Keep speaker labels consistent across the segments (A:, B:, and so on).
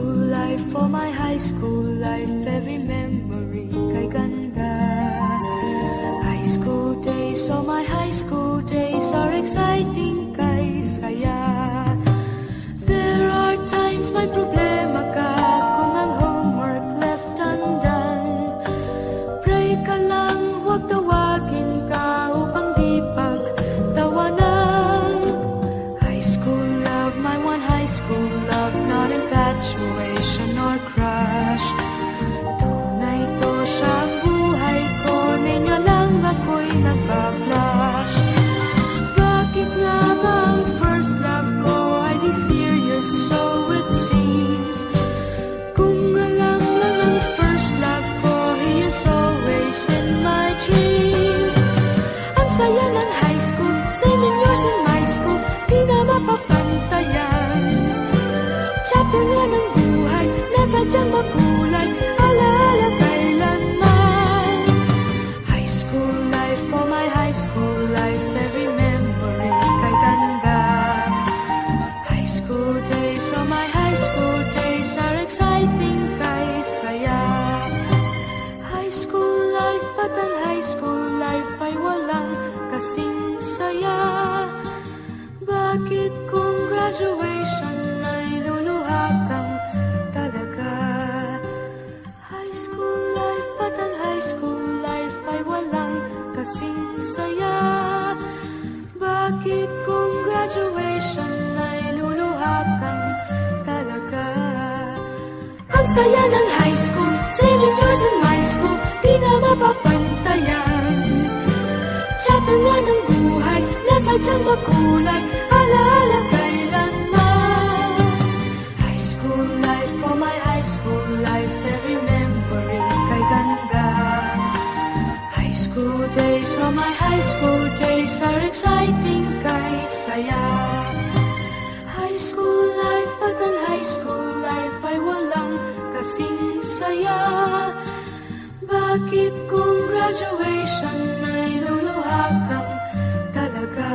A: school life, for my high school life, every memory kay ganda. High school days, oh my high school days are exciting kay saya. There are times may problema ka kung ang homework left undone. Pray ka lang, huwag tawagin ka upang di pagtawanan. High school love, my one high school love, not infatuation or crush. Tunay to siyang buhay ko, ninyo lang ako'y nagbablush. Bakit nga ba ang first love ko ay di serious, so it seems? Kung alam lang ang first love ko, he is always in my dreams. Ang saya ng high school, 7 years in my school, di na mapapantayan. Chapter nga ng buhay, nasadyang makulay, alaala kailanman. High school life, for my high school life, every memory kay ganda. High school days, oh my high school days are exciting kay saya. High school life, but ang high school life ay walang kasing saya. Bakit kung graduation ay luluha kang talaga? High school life, but ang high school life ay walang kasing saya. Bakit kung graduation ay luluha kang talaga? Ang saya ng high school, 7 years in my school, di na mapapantayan. Chapter nga ng buhay, nasadyang makulay, alaala kailanman. High school life, for my high school life, every memory kay ganda. High school days, oh my high school days are exciting kay saya. High school life, but ang high school life ay walang kasing saya. Bakit kung graduation ay luluha kang talaga?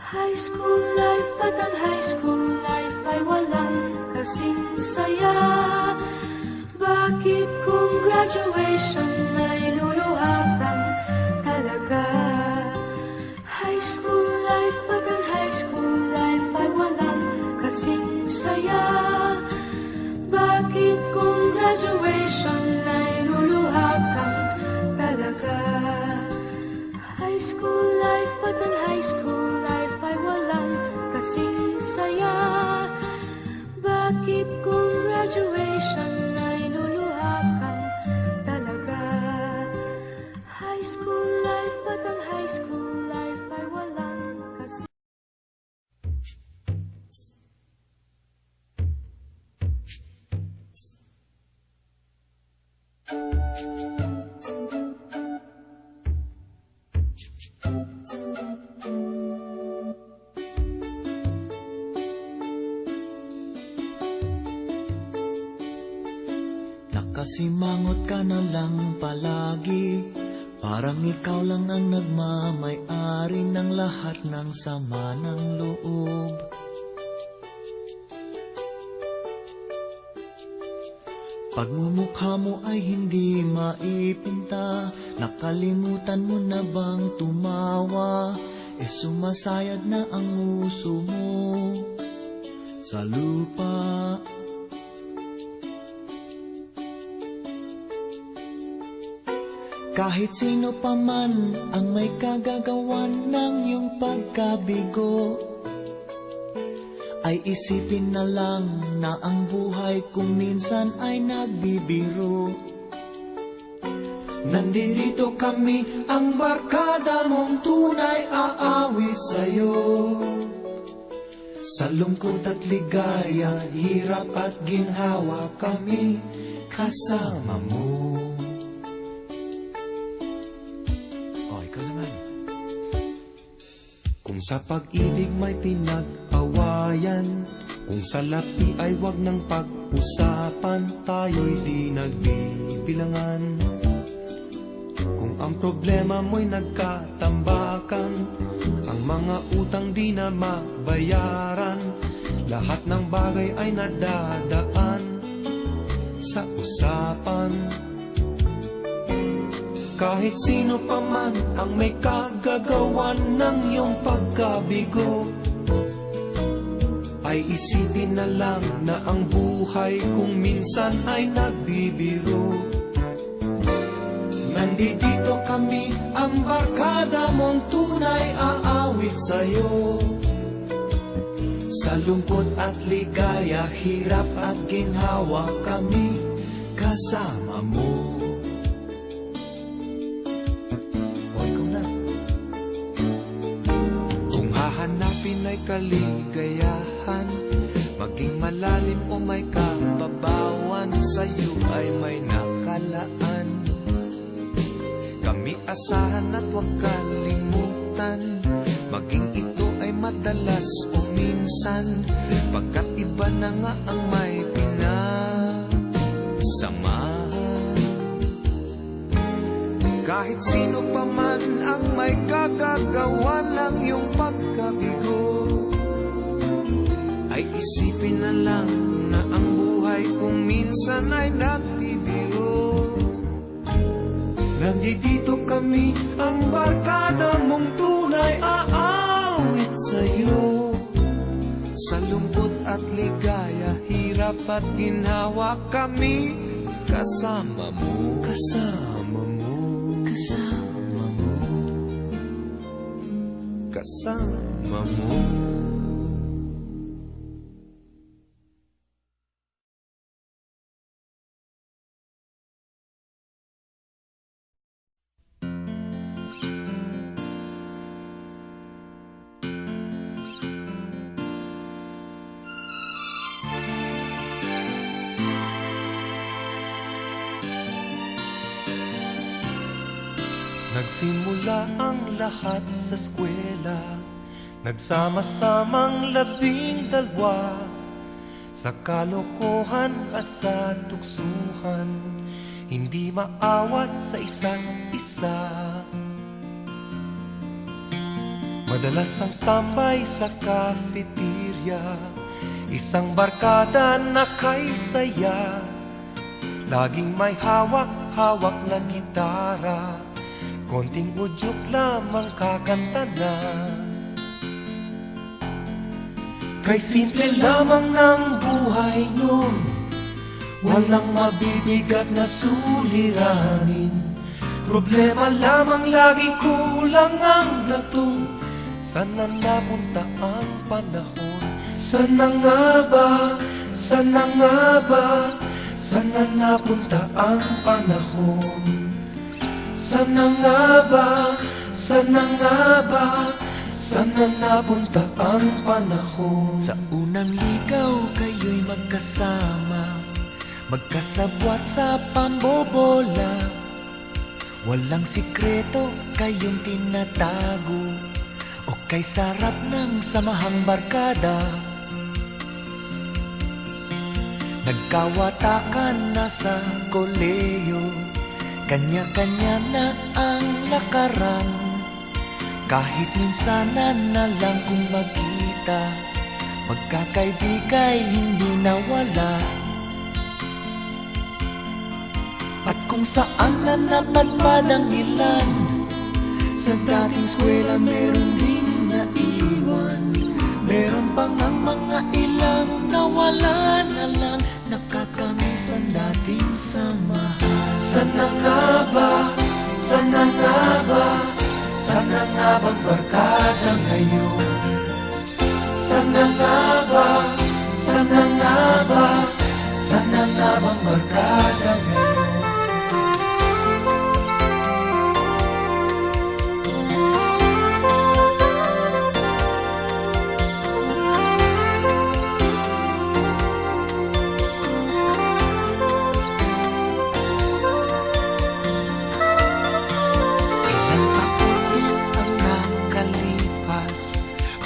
A: High school life, but ang high school life ay walang kasing saya. Bakit kung graduation ay luluha kang talaga? High school life, but ang high school life ay walang kasing saya. Bakit kung graduation ay luluha kang talaga? High school life, but ang high school life ay walang kasing saya. Bakit kung graduation ay luluha kang talaga? High school life, but ang high school life ay walang kasing
B: Nakasimangot ka na lang palagi, parang ikaw lang ang nagmamay-ari ng lahat ng sama ng loob. Pagmumukha mo ay hindi maipinta, nakalimutan mo na bang tumawa? Sumasayad na ang nguso mo sa lupa. Kahit sino pa man ang may kagagawan ng iyong pagkabigo, ay isipin na lang na ang buhay kung minsan ay nagbibiro. Nandito kami, ang barkada mong tunay aawit sa'yo. Sa lungkot at ligaya, hirap at ginhawa, kami kasama mo. O, ikaw naman.
C: Kung sa pag-ibig may pinag-awayan, kung sa lapi ay wag ng pag-usapan, tayo'y di nagbibilangan. Kung ang problema mo'y nagkatambakan, ang mga utang di na mabayaran, lahat ng bagay ay nadadaan sa usapan. Kahit sino pa man ang may kagagawan ng iyong pagkabigo, ay isipin na lang na ang buhay kung minsan ay nagbibiro. Nandito kami, ang barkada mong tunay aawit sa'yo. Sa lungkot at ligaya, hirap at ginhawa, kami kasama mo. O, ikaw na. Kung hahanapin ay kaligayahan, maging malalim o may kababawan, sa'yo ay may nakalaan. Kami asahan at huwag kalimutan, maging ito ay madalas o minsan, pagkat iba na nga ang may pinasamahan. Kahit sino pa man ang may kagagawa ng iyong pagkabigo, ay isipin na lang na ang buhay kung minsan ay nagbibiro. Nandito kami, ang barkada mong tunay aawit sa'yo. Sa lungkot at ligaya, hirap at ginhawa, kami kasama mo. Kasama mo. Kasama mo. Kasama mo. Nagsimula ang lahat sa eskwela, nagsama-samang 12 sa kalokohan at sa tuksuhan, hindi maawat sa isa't isa. Madalas ang standby sa cafeteria, isang barkada na kay saya, laging may hawak-hawak na gitara, konting udyok lamang kakanta na. Kay simple lamang ng buhay nun, walang mabibigat na suliranin. Problema lamang lagi, kulang ang latong. Sana napunta ang panahon? Sana nga ba? Sana nga ba? Sana napunta ang panahon? Sana nga ba? Sana nga ba? Sana napunta ang panahon?
B: Sa unang ligaw, kayo'y magkasama, magkasabwat sa pambobola. Walang sikreto kayong tinatago, o kay sarap ng samahang barkada. Nagkawatakan na sa koleyo, kanya-kanya na ang lakaran. Kahit minsanan na lang kung magkita, magkakaibigay hindi nawala. At kung saan na napadpad ang ilan, sa dating eskwela meron ding naiwan. Meron pang ang mga ilang nawala na lang, nakakamiss ang dating samahan.
C: Sana nga ba? Sana nga ba? Sana nga bang barkada ngayon? Sana nga ba? Sana nga ba? Sana nga bang barkada ngayon?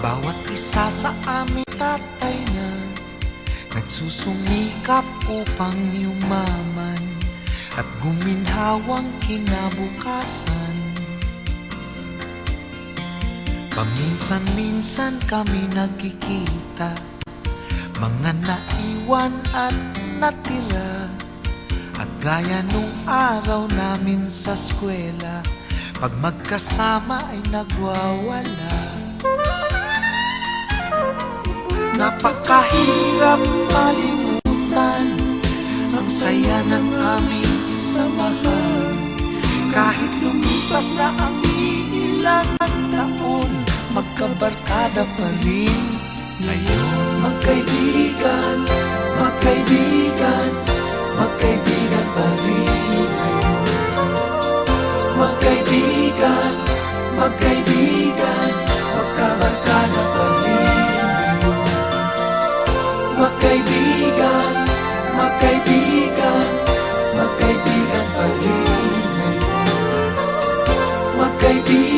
B: Bawat isa sa amin tatay na nagsusumikap upang yumaman at guminhawang kinabukasan. Paminsan-minsan kami nagkikita, Mga naiwan at natira, at gaya nung araw namin sa eskwela, pag magkasama ay nagwawala. Napakahirap malimutan ang saya ng aming samahan. Kahit lumipas na ang ilang taon, magkabarkada pa rin ngayon. Magkaibigan, magkaibigan, magkaibigan pa rin ngayon. Magkaibigan, magkaibigan, magkabarkada pa rin ngayon. Magkaibigan, magkaibigan, magkaibigan pa rin ngayon. Magkaibigan,